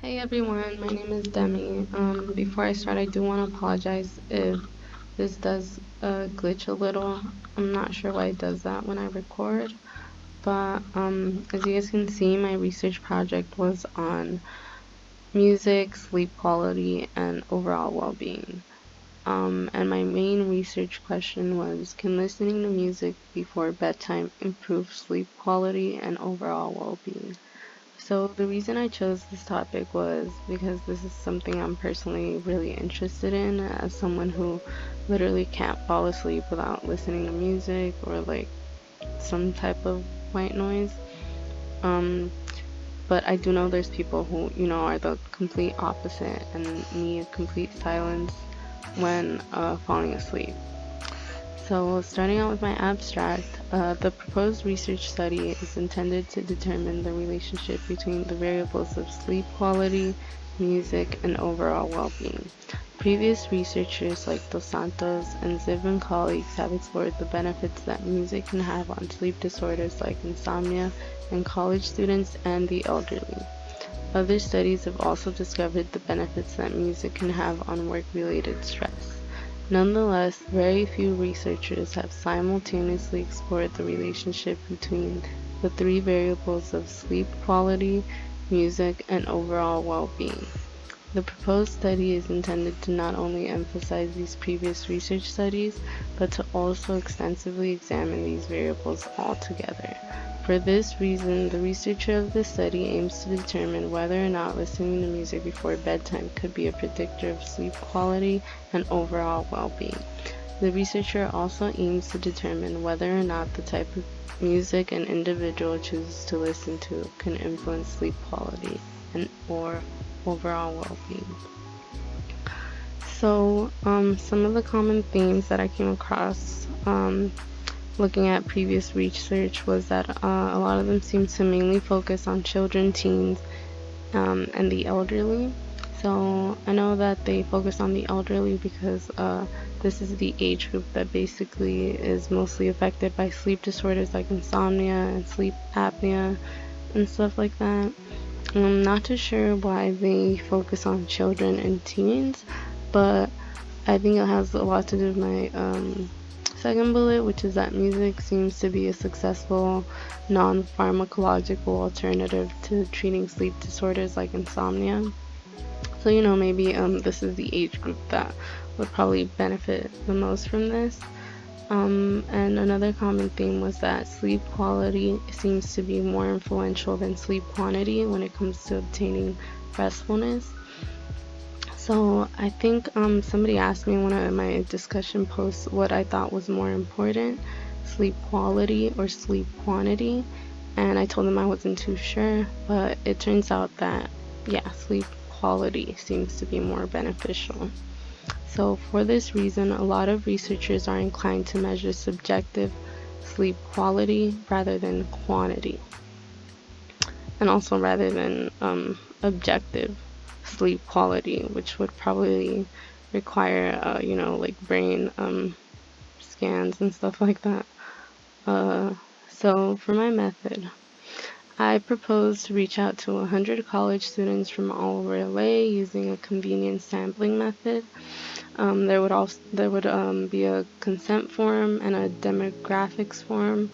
Hey everyone, my name is Demi. Before I start, I do want to apologize if this does glitch a little. I'm not sure why it does that when I record, but as you guys can see, my research project was on music, sleep quality, and overall well-being. And my main research question was, can listening to music before bedtime improve sleep quality and overall well-being? So the reason I chose this topic was because this is something I'm personally really interested in as someone who literally can't fall asleep without listening to music or like some type of white noise. Um, but I do know there's people who, are the complete opposite and need complete silence when falling asleep. So, starting out with my abstract, the proposed research study is intended to determine the relationship between the variables of sleep quality, music, and overall well-being. Previous researchers like Dos Santos and Ziv and colleagues have explored the benefits that music can have on sleep disorders like insomnia in college students and the elderly. Other studies have also discovered the benefits that music can have on work-related stress. Nonetheless, very few researchers have simultaneously explored the relationship between the three variables of sleep quality, music, and overall well-being. The proposed study is intended to not only emphasize these previous research studies, but to also extensively examine these variables altogether. For this reason, the researcher of the study aims to determine whether or not listening to music before bedtime could be a predictor of sleep quality and overall well-being. The researcher also aims to determine whether or not the type of music an individual chooses to listen to can influence sleep quality and or overall well-being. So, some of the common themes that I came across looking at previous research was that a lot of them seem to mainly focus on children, teens, and the elderly. So I know that they focus on the elderly because this is the age group that basically is mostly affected by sleep disorders like insomnia and sleep apnea and stuff like that. I'm not too sure why they focus on children and teens, but I think it has a lot to do with my second bullet, which is that music seems to be a successful non-pharmacological alternative to treating sleep disorders like insomnia. So, maybe this is the age group that would probably benefit the most from this. And another common theme was that sleep quality seems to be more influential than sleep quantity when it comes to obtaining restfulness. So I think somebody asked me in one of my discussion posts what I thought was more important, sleep quality or sleep quantity, and I told them I wasn't too sure, but it turns out that, yeah, sleep quality seems to be more beneficial. So for this reason, a lot of researchers are inclined to measure subjective sleep quality rather than quantity, and also rather than objective sleep quality, which would probably require, like brain scans and stuff like that. So for my method, I propose to reach out to 100 college students from all over LA using a convenient sampling method. There would be a consent form and a demographics form,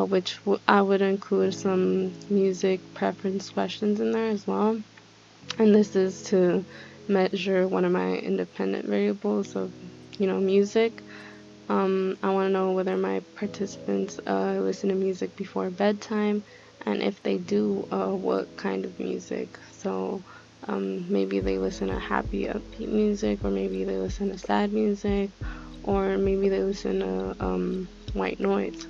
which I would include some music preference questions in there as well. And this is to measure one of my independent variables of, music. I want to know whether my participants listen to music before bedtime, and if they do, what kind of music. So maybe they listen to happy, upbeat music, or maybe they listen to sad music, or maybe they listen to white noise.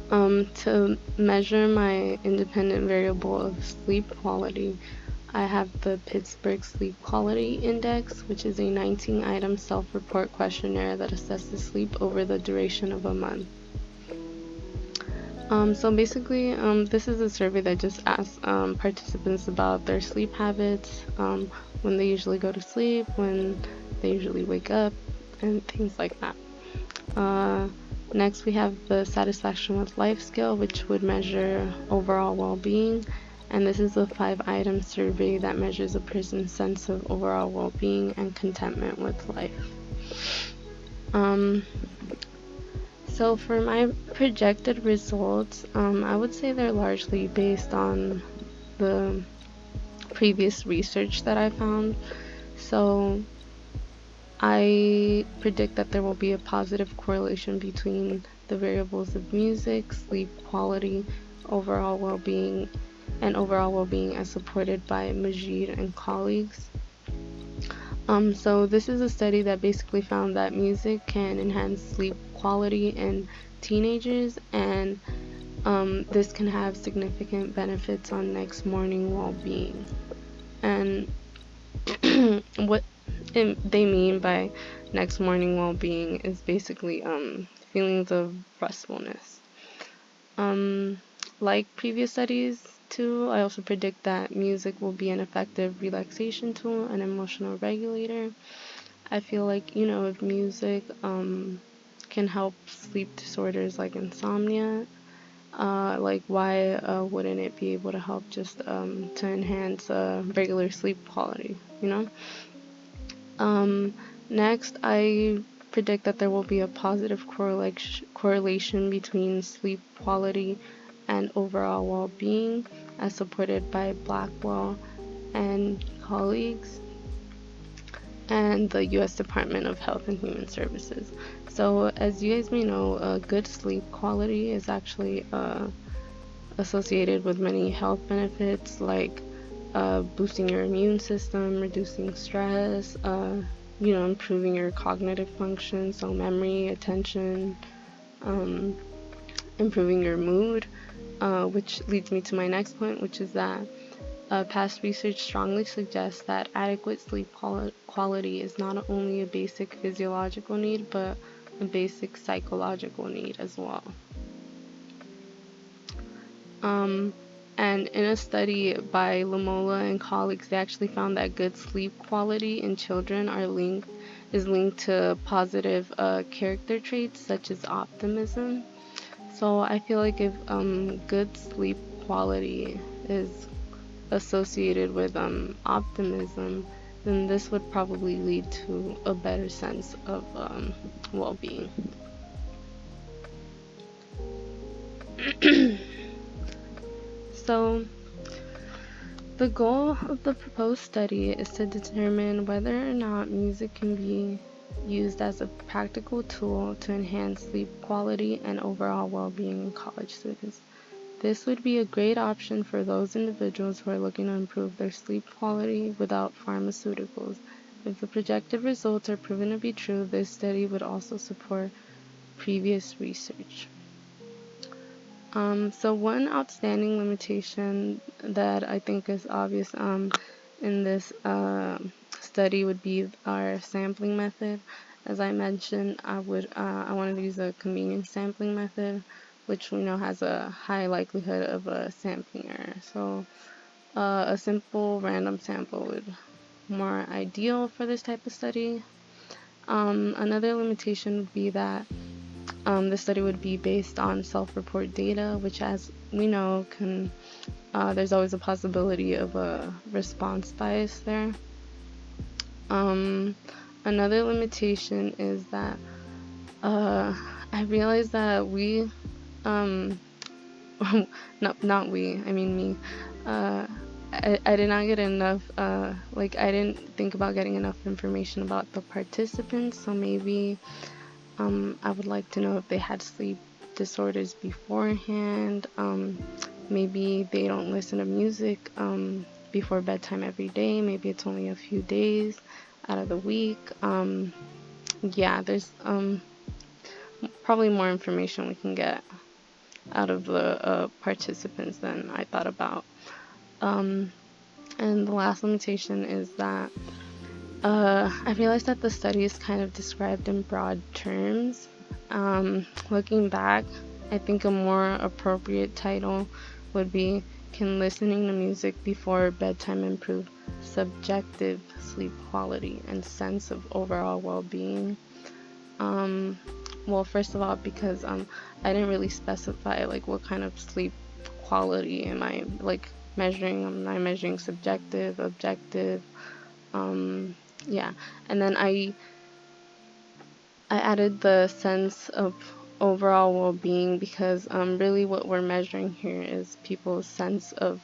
To measure my independent variable of sleep quality, I have the Pittsburgh Sleep Quality Index, which is a 19-item self-report questionnaire that assesses sleep over the duration of a month. So basically, this is a survey that just asks participants about their sleep habits, when they usually go to sleep, when they usually wake up, and things like that. Next, we have the Satisfaction with Life scale, which would measure overall well-being. and this is a 5-item survey that measures a person's sense of overall well-being and contentment with life. So for my projected results, I would say they're largely based on the previous research that I found. So I predict that there will be a positive correlation between the variables of music, sleep quality, overall well-being, as supported by Majid and colleagues. So this is a study that basically found that music can enhance sleep quality in teenagers, and this can have significant benefits on next morning well-being. And what they mean by next morning well-being is basically feelings of restfulness. Like previous studies too, I also predict that music will be an effective relaxation tool and emotional regulator. I feel like, if music can help sleep disorders like insomnia, like why wouldn't it be able to help just to enhance regular sleep quality, Next, I predict that there will be a positive correlation between sleep quality and overall well-being, as supported by Blackwell and colleagues and the U.S. Department of Health and Human Services. So, as you guys may know, good sleep quality is actually associated with many health benefits like boosting your immune system, reducing stress, improving your cognitive function, so memory, attention, improving your mood, which leads me to my next point, which is that past research strongly suggests that adequate sleep quality is not only a basic physiological need, but a basic psychological need as well. And in a study by Lamola and colleagues, they actually found that good sleep quality in children is linked to positive character traits such as optimism. So I feel like if good sleep quality is associated with optimism, then this would probably lead to a better sense of well-being. So, the goal of the proposed study is to determine whether or not music can be used as a practical tool to enhance sleep quality and overall well-being in college students. This would be a great option for those individuals who are looking to improve their sleep quality without pharmaceuticals. If the projected results are proven to be true, this study would also support previous research. So one outstanding limitation that I think is obvious in this study would be our sampling method. As I mentioned, I wanted to use a convenience sampling method, which we know has a high likelihood of a sampling error. So a simple random sample would be more ideal for this type of study. Another limitation would be that the study would be based on self-report data, which, as we know, there's always a possibility of a response bias there. Another limitation is that I realized that we, not we, I mean me, I did not get enough, I didn't think about getting enough information about the participants, so maybe I would like to know if they had sleep disorders beforehand. Maybe they don't listen to music before bedtime every day. Maybe it's only a few days out of the week. Yeah, there's probably more information we can get out of the participants than I thought about. And the last limitation is that I realized that the study is kind of described in broad terms. Looking back, I think a more appropriate title would be, "Can listening to music before bedtime improve subjective sleep quality and sense of overall well-being?" Well, first of all, because I didn't really specify what kind of sleep quality am I measuring. I'm measuring subjective, objective. Yeah, and then I added the sense of overall well-being because really what we're measuring here is people's sense of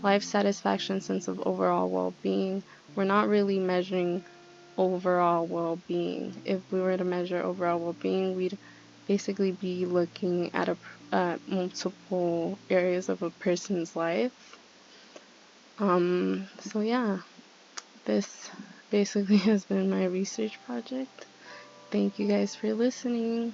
life satisfaction, sense of overall well-being. We're not really measuring overall well-being. If we were to measure overall well-being, we'd basically be looking at multiple areas of a person's life. So yeah, this basically has been my research project. Thank you guys for listening.